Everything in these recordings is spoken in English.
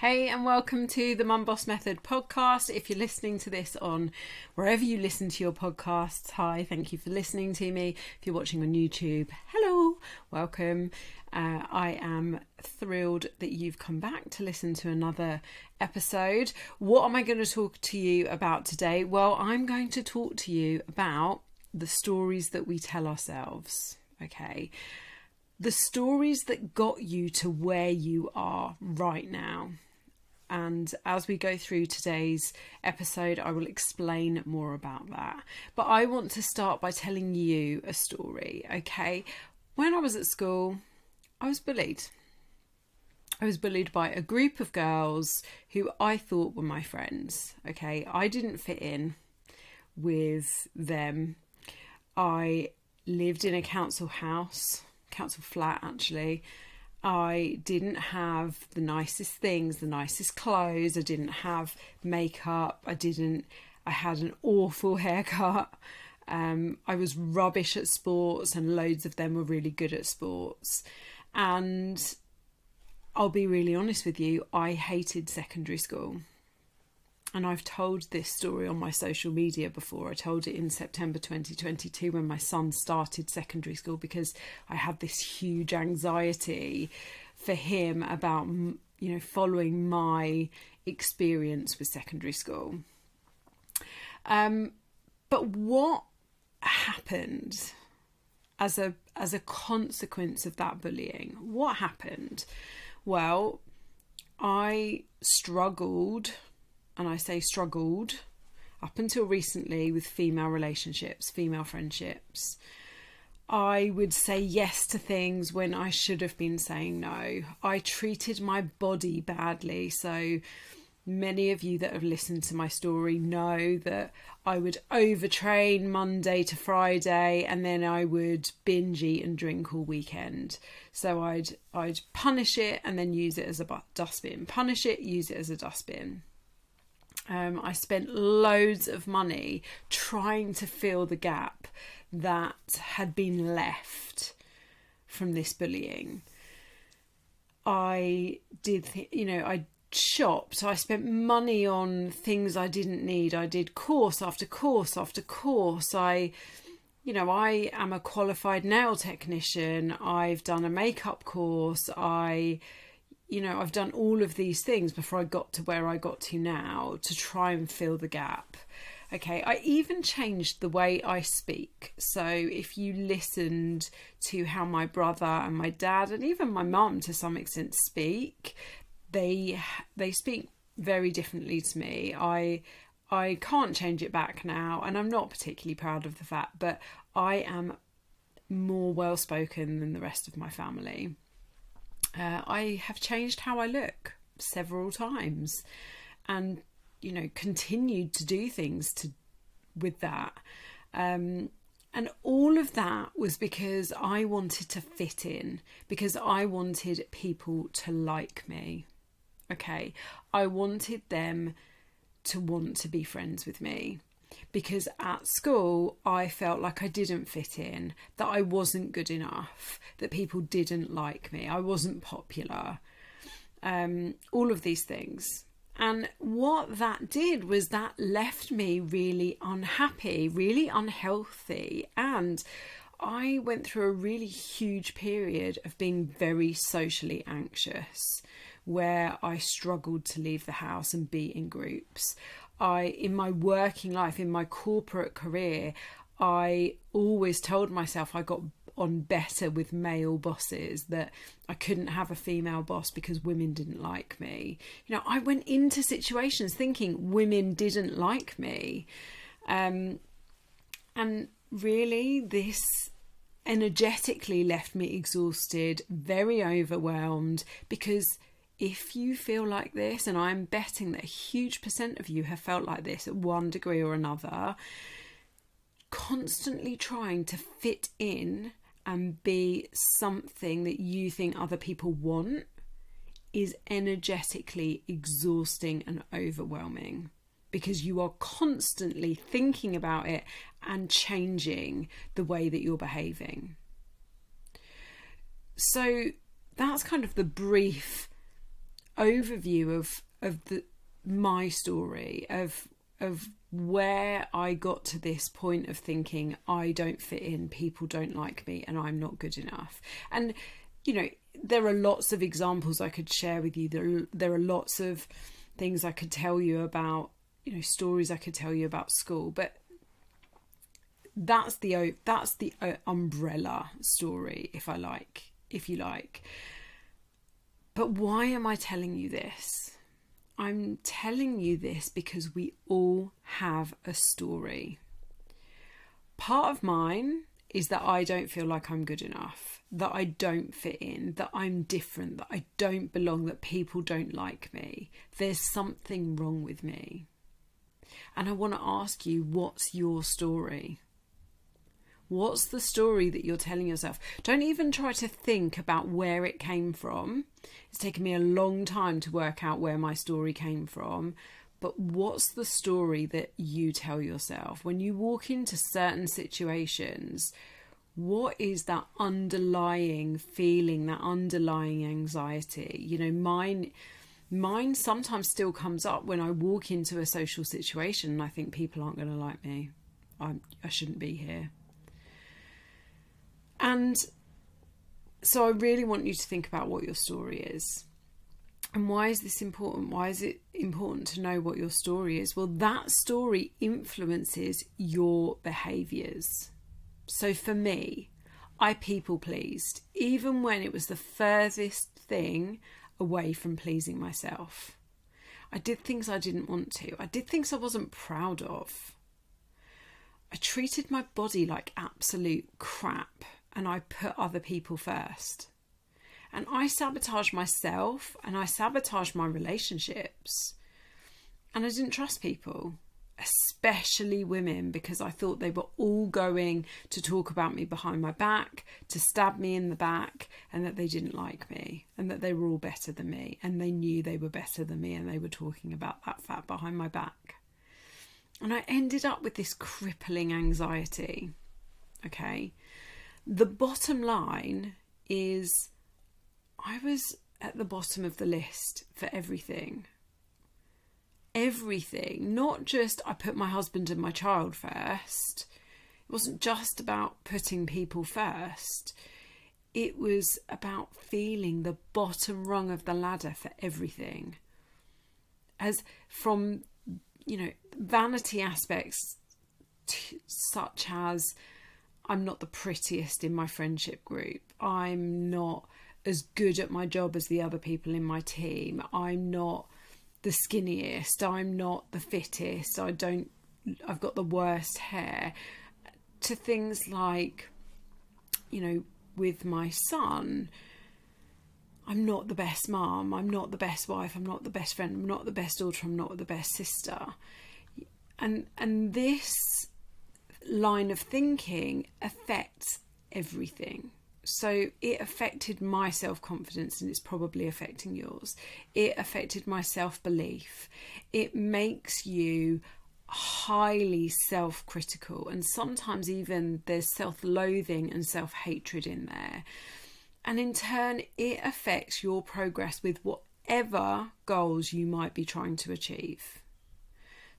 Hey, and welcome to the Mum Boss Method podcast. If you're listening to this on wherever you listen to your podcasts, hi, thank you for listening to me. If you're watching on YouTube, hello, welcome. I am thrilled that you've come back to listen to another episode. What am I going to talk to you about today? Well, I'm going to talk to you about the stories that we tell ourselves, okay? The stories that got you to where you are right now. And as we go through today's episode, I will explain more about that. But I want to start by telling you a story, okay? When I was at school, I was bullied. I was bullied by a group of girls who I thought were my friends, okay? I didn't fit in with them. I lived in a council flat actually. I didn't have the nicest things, the nicest clothes. I didn't have makeup. I had an awful haircut. I was rubbish at sports and loads of them were really good at sports. And I'll be really honest with you, I hated secondary school. And I've told this story on my social media before. I told it in September 2022 when my son started secondary school, because I had this huge anxiety for him about, following my experience with secondary school. But what happened as a consequence of that bullying? What happened? Well, I struggled. And I say struggled up until recently with female relationships, female friendships. I would say yes to things when I should have been saying no. I treated my body badly. So many of you that have listened to my story know that I would overtrain Monday to Friday, and then I would binge eat and drink all weekend. So I'd punish it and then use it as a dustbin. Punish it, use it as a dustbin. I spent loads of money trying to fill the gap that had been left from this bullying. I I shopped. I spent money on things I didn't need. I did course after course after course. I am a qualified nail technician. I've done a makeup course. I've done all of these things before I got to where I got to now to try and fill the gap. Okay, I even changed the way I speak. So if you listened to how my brother and my dad and even my mum to some extent speak, they speak very differently to me. I can't change it back now, and I'm not particularly proud of the fact, but I am more well-spoken than the rest of my family. I have changed how I look several times and, continued to do things with that. And all of that was because I wanted to fit in, because I wanted people to like me. Okay. I wanted them to want to be friends with me. Because at school, I felt like I didn't fit in, that I wasn't good enough, that people didn't like me, I wasn't popular, all of these things. And what that did was that left me really unhappy, really unhealthy. And I went through a really huge period of being very socially anxious, where I struggled to leave the house and be in groups. In my working life, in my corporate career, I always told myself I got on better with male bosses, that I couldn't have a female boss because women didn't like me. I went into situations thinking women didn't like me. And really, this energetically left me exhausted, very overwhelmed, because if you feel like this, and I'm betting that a huge percent of you have felt like this at one degree or another, constantly trying to fit in and be something that you think other people want is energetically exhausting and overwhelming, because you are constantly thinking about it and changing the way that you're behaving. So that's kind of the brief overview of my story of where I got to this point of thinking I don't fit in, people don't like me, and I'm not good enough. And you know, there are lots of examples I could share with you. There are lots of things I could tell you about, you know, stories I could tell you about school, but that's the umbrella story, if you like. But why am I telling you this? I'm telling you this because we all have a story. Part of mine is that I don't feel like I'm good enough, that I don't fit in, that I'm different, that I don't belong, that people don't like me. There's something wrong with me. And I want to ask you, what's your story? What's the story that you're telling yourself? Don't even try to think about where it came from. It's taken me a long time to work out where my story came from. But what's the story that you tell yourself? When you walk into certain situations, what is that underlying feeling, that underlying anxiety? You know, mine sometimes still comes up when I walk into a social situation and I think people aren't going to like me. I shouldn't be here. And so I really want you to think about what your story is. And why is this important? Why is it important to know what your story is? Well, that story influences your behaviours. So for me, I people pleased, even when it was the furthest thing away from pleasing myself. I did things I didn't want to. I did things I wasn't proud of. I treated my body like absolute crap, and I put other people first. And I sabotaged myself, and I sabotaged my relationships. And I didn't trust people, especially women, because I thought they were all going to talk about me behind my back, to stab me in the back, and that they didn't like me, and that they were all better than me, and they knew they were better than me, and they were talking about that fat behind my back. And I ended up with this crippling anxiety. Okay. The bottom line is I was at the bottom of the list for everything. Everything. Not just I put my husband and my child first. It wasn't just about putting people first. It was about feeling the bottom rung of the ladder for everything. As from, you know, vanity aspects such as I'm not the prettiest in my friendship group. I'm not as good at my job as the other people in my team. I'm not the skinniest. I'm not the fittest. I've got the worst hair. To things like, you know, with my son, I'm not the best mum. I'm not the best wife. I'm not the best friend. I'm not the best daughter. I'm not the best sister. And this line of thinking affects everything. So it affected my self-confidence, and it's probably affecting yours. It affected my self-belief. It makes you highly self-critical, and sometimes even there's self-loathing and self-hatred in there. And in turn, it affects your progress with whatever goals you might be trying to achieve.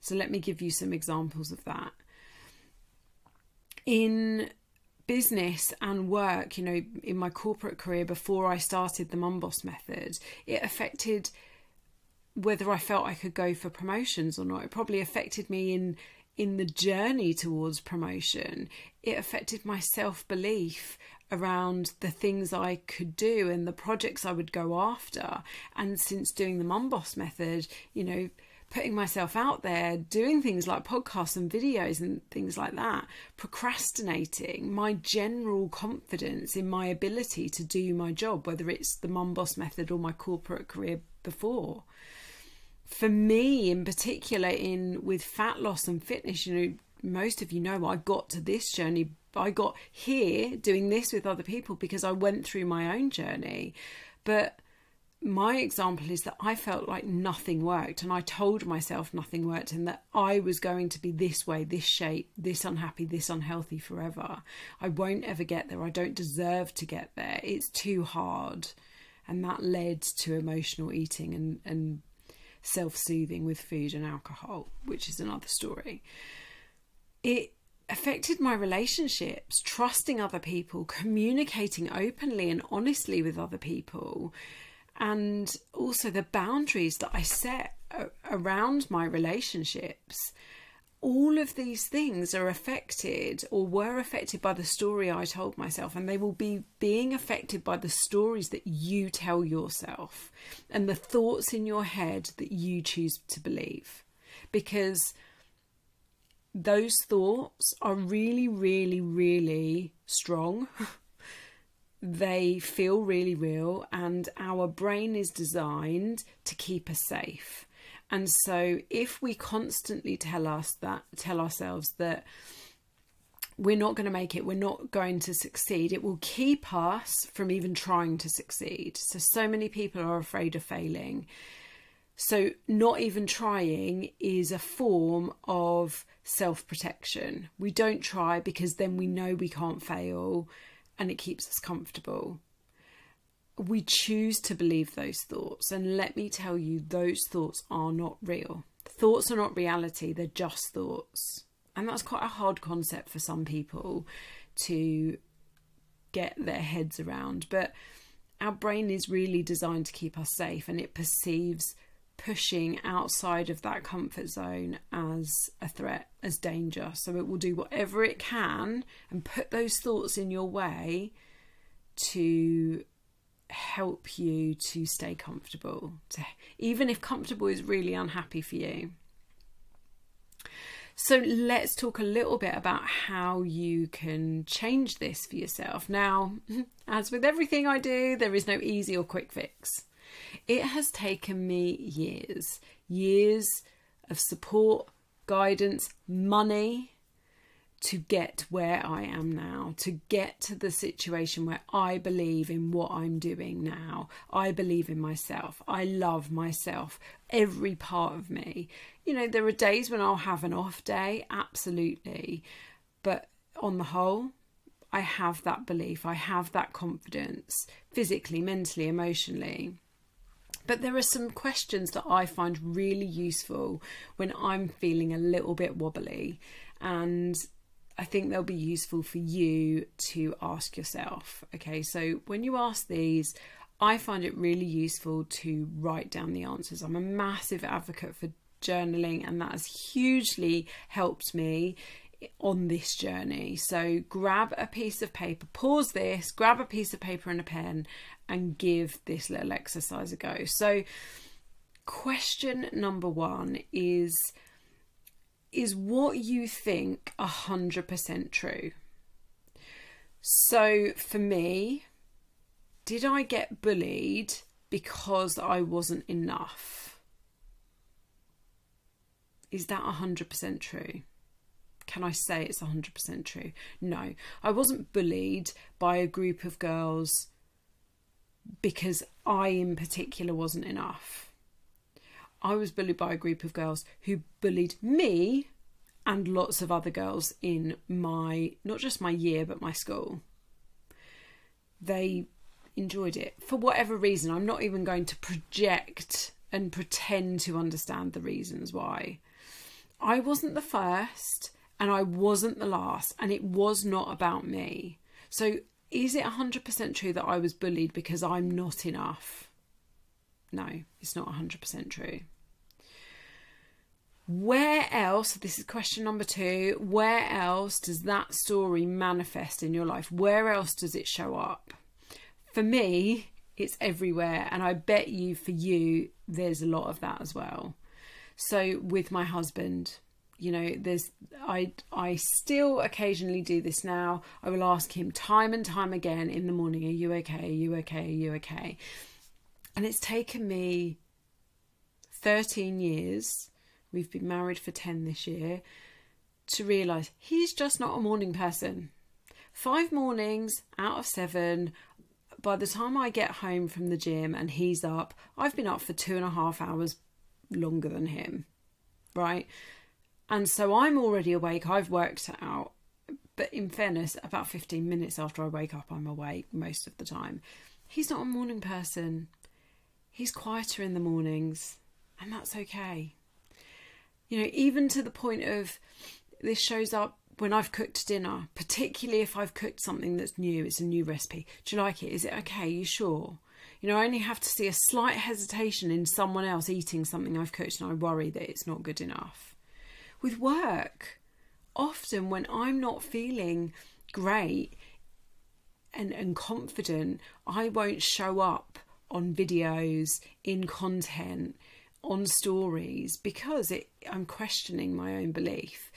So let me give you some examples of that. In business and work, you know, in my corporate career before I started the Mum Boss method, it affected whether I felt I could go for promotions or not. It probably affected me in the journey towards promotion. It affected my self-belief around the things I could do and the projects I would go after. And since doing the Mum Boss method, you know, putting myself out there, doing things like podcasts and videos and things like that, procrastinating, my general confidence in my ability to do my job, whether it's the Mum Boss method or my corporate career before. For me in particular, with fat loss and fitness, you know, most of you know I got to this journey. I got here doing this with other people because I went through my own journey. But my example is that I felt like nothing worked, and I told myself nothing worked, and that I was going to be this way, this shape, this unhappy, this unhealthy forever. I won't ever get there. I don't deserve to get there. It's too hard. And that led to emotional eating and self-soothing with food and alcohol, which is another story. It affected my relationships, trusting other people, communicating openly and honestly with other people, and also the boundaries that I set around my relationships. All of these things are affected or were affected by the story I told myself, and they will be being affected by the stories that you tell yourself and the thoughts in your head that you choose to believe, because those thoughts are really, really, really strong. They feel really real, and our brain is designed to keep us safe. And so if we constantly tell ourselves that we're not going to make it, we're not going to succeed, it will keep us from even trying to succeed. So many people are afraid of failing. So not even trying is a form of self-protection. We don't try because then we know we can't fail, and it keeps us comfortable. We choose to believe those thoughts, and let me tell you, those thoughts are not real. Thoughts are not reality, they're just thoughts. And that's quite a hard concept for some people to get their heads around. But our brain is really designed to keep us safe, and it perceives pushing outside of that comfort zone as a threat, as danger. So it will do whatever it can and put those thoughts in your way to help you to stay comfortable, even if comfortable is really unhappy for you. So let's talk a little bit about how you can change this for yourself. Now, as with everything I do, there is no easy or quick fix. It has taken me years of support, guidance, money to get where I am now, to get to the situation where I believe in what I'm doing now. I believe in myself. I love myself, every part of me. You know, there are days when I'll have an off day, absolutely. But on the whole, I have that belief. I have that confidence, physically, mentally, emotionally. But there are some questions that I find really useful when I'm feeling a little bit wobbly, and I think they'll be useful for you to ask yourself. Okay, so when you ask these, I find it really useful to write down the answers. I'm a massive advocate for journaling, and that has hugely helped me on this journey. So grab a piece of paper, pause this, grab a piece of paper and a pen, and give this little exercise a go. So question number 1 is what you think 100% true? So for me, did I get bullied because I wasn't enough? Is that 100% true? Can I say it's 100% true? No, I wasn't bullied by a group of girls because I in particular wasn't enough. I was bullied by a group of girls who bullied me and lots of other girls in my, not just my year, but my school. They enjoyed it for whatever reason. I'm not even going to project and pretend to understand the reasons why. I wasn't the first and I wasn't the last, and it was not about me. So is it 100% true that I was bullied because I'm not enough? No, it's not 100% true. Where else, this is question number 2, where else does that story manifest in your life? Where else does it show up? For me, it's everywhere, and I bet you for you, there's a lot of that as well. So with my husband, you know, I still occasionally do this now. I will ask him time and time again in the morning, are you okay? Are you okay? Are you okay? And it's taken me 13 years, we've been married for 10 this year, to realise he's just not a morning person. 5 mornings out of 7, by the time I get home from the gym and he's up, I've been up for 2.5 hours longer than him, right? And so I'm already awake, I've worked it out. But in fairness, about 15 minutes after I wake up, I'm awake most of the time. He's not a morning person. He's quieter in the mornings, and that's okay. You know, even to the point of, this shows up when I've cooked dinner, particularly if I've cooked something that's new, it's a new recipe. Do you like it? Is it okay? Are you sure? You know, I only have to see a slight hesitation in someone else eating something I've cooked and I worry that it's not good enough. With work, often when I'm not feeling great and confident, I won't show up on videos, in content, on stories, because I'm questioning my own belief.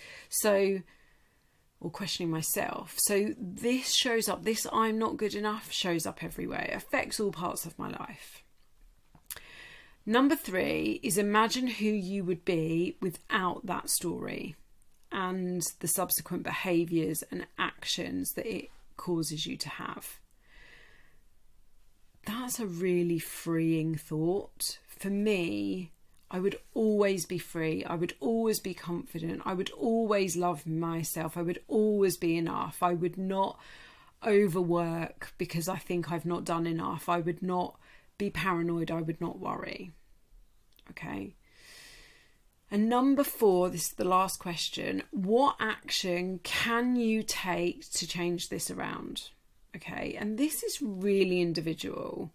Or questioning myself. So this shows up, this I'm not good enough shows up everywhere. It affects all parts of my life. Number 3 is imagine who you would be without that story and the subsequent behaviours and actions that it causes you to have. That's a really freeing thought. For me, I would always be free. I would always be confident. I would always love myself. I would always be enough. I would not overwork because I think I've not done enough. I would not be paranoid. I would not worry. Okay. And number 4, this is the last question. What action can you take to change this around? Okay. And this is really individual.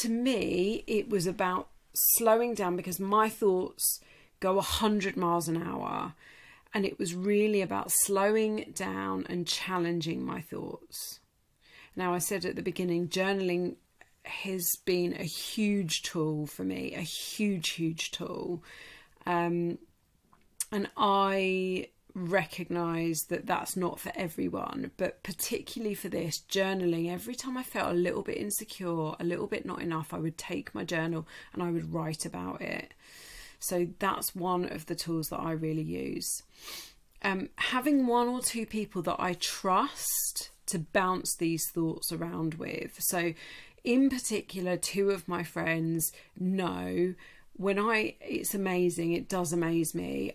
To me, it was about slowing down because my thoughts go 100 miles an hour, and it was really about slowing down and challenging my thoughts. Now, I said at the beginning, journaling has been a huge tool for me, a huge tool, and I recognise that that's not for everyone, but particularly for this, journaling, every time I felt a little bit insecure, a little bit not enough, I would take my journal and I would write about it. So that's one of the tools that I really use. Having 1 or 2 people that I trust to bounce these thoughts around with. So in particular, 2 of my friends know it's amazing, it does amaze me.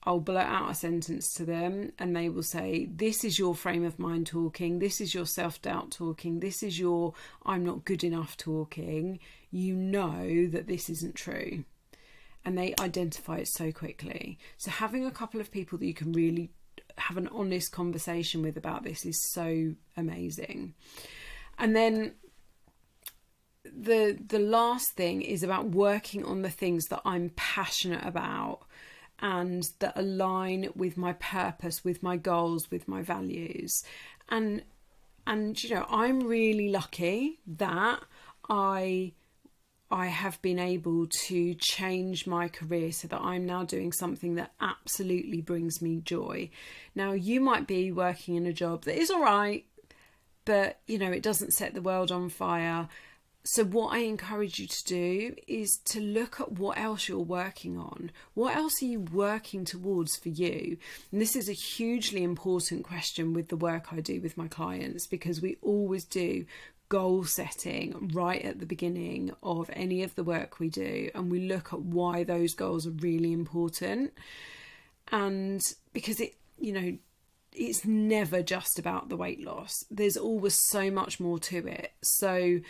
I'll blurt out a sentence to them and they will say, this is your frame of mind talking, this is your self-doubt talking, this is your I'm not good enough talking. You know that this isn't true. And they identify it so quickly. So having a couple of people that you can really have an honest conversation with about this is so amazing. And then the last thing is about working on the things that I'm passionate about and that align with my purpose, with my goals, with my values. And you know, I'm really lucky that I have been able to change my career so that I'm now doing something that absolutely brings me joy. Now, you might be working in a job that is all right, but you know, it doesn't set the world on fire. So what I encourage you to do is to look at what else you're working on. What else are you working towards for you? And this is a hugely important question with the work I do with my clients, because we always do goal setting right at the beginning of any of the work we do. And we look at why those goals are really important. And because it's never just about the weight loss. There's always so much more to it. So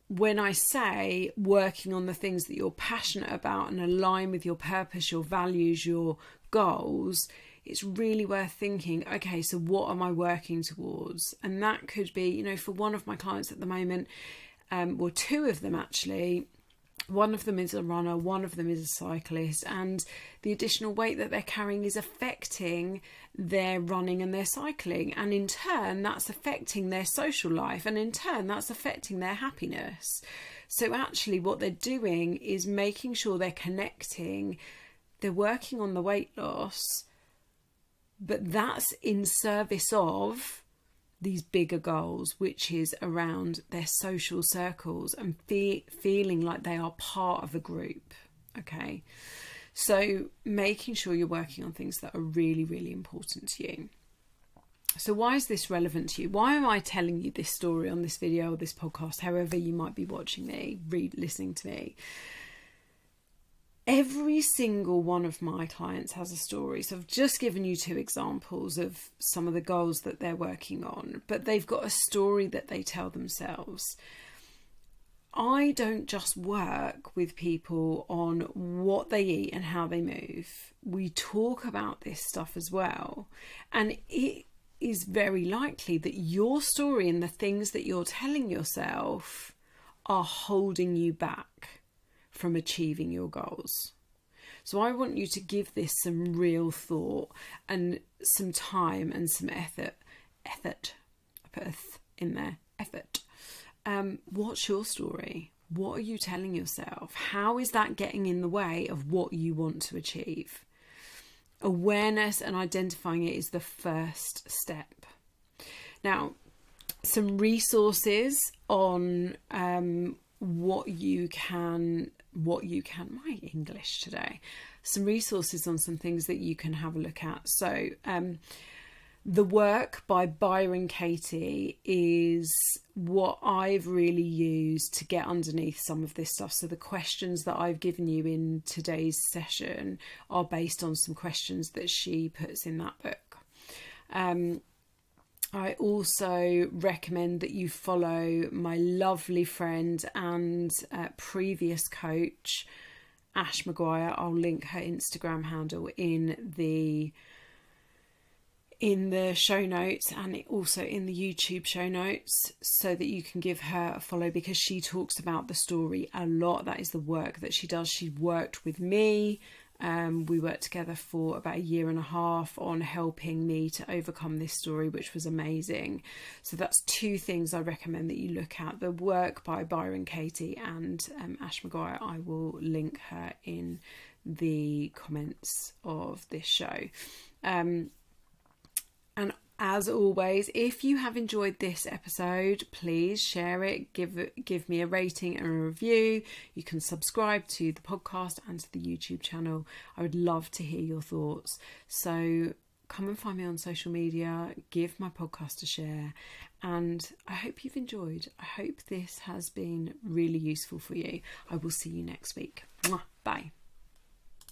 when I say working on the things that you're passionate about and align with your purpose, your values, your goals, it's really worth thinking, okay, so what am I working towards? And that could be, you know, for one of my clients at the moment, or 2 of them actually, one of them is a runner, one of them is a cyclist, and the additional weight that they're carrying is affecting their running and their cycling, and in turn that's affecting their social life, and in turn that's affecting their happiness. So actually what they're doing is making sure they're connecting, they're working on the weight loss, but that's in service of these bigger goals, which is around their social circles and feeling like they are part of a group. Okay, so making sure you're working on things that are really, really important to you. So why is this relevant to you? Why am I telling you this story on this video or this podcast, however you might be watching me, listening to me? Every single one of my clients has a story. So I've just given you 2 examples of some of the goals that they're working on, but they've got a story that they tell themselves. I don't just work with people on what they eat and how they move. We talk about this stuff as well. And it is very likely that your story and the things that you're telling yourself are holding you back from achieving your goals. So I want you to give this some real thought and some time and some effort. I put a th in there, effort. What's your story? What are you telling yourself? How is that getting in the way of what you want to achieve? Awareness and identifying it is the first step. Now, some resources on what you can, my English today, some resources on some things that you can have a look at. So the work by Byron Katie is what I've really used to get underneath some of this stuff. So the questions that I've given you in today's session are based on some questions that she puts in that book. I also recommend that you follow my lovely friend and previous coach, Ash McGuire. I'll link her Instagram handle in the show notes, and also in the YouTube show notes, so that you can give her a follow, because she talks about the story a lot. That is the work that she does. She worked with me. We worked together for about 1.5 years on helping me to overcome this story, which was amazing. So that's 2 things I recommend that you look at: the work by Byron Katie and Ash McGuire. I will link her in the comments of this show. And as always, if you have enjoyed this episode, please share it, give me a rating and a review. You can subscribe to the podcast and to the YouTube channel. I would love to hear your thoughts. So come and find me on social media, give my podcast a share, and I hope you've enjoyed. I hope this has been really useful for you. I will see you next week. Bye.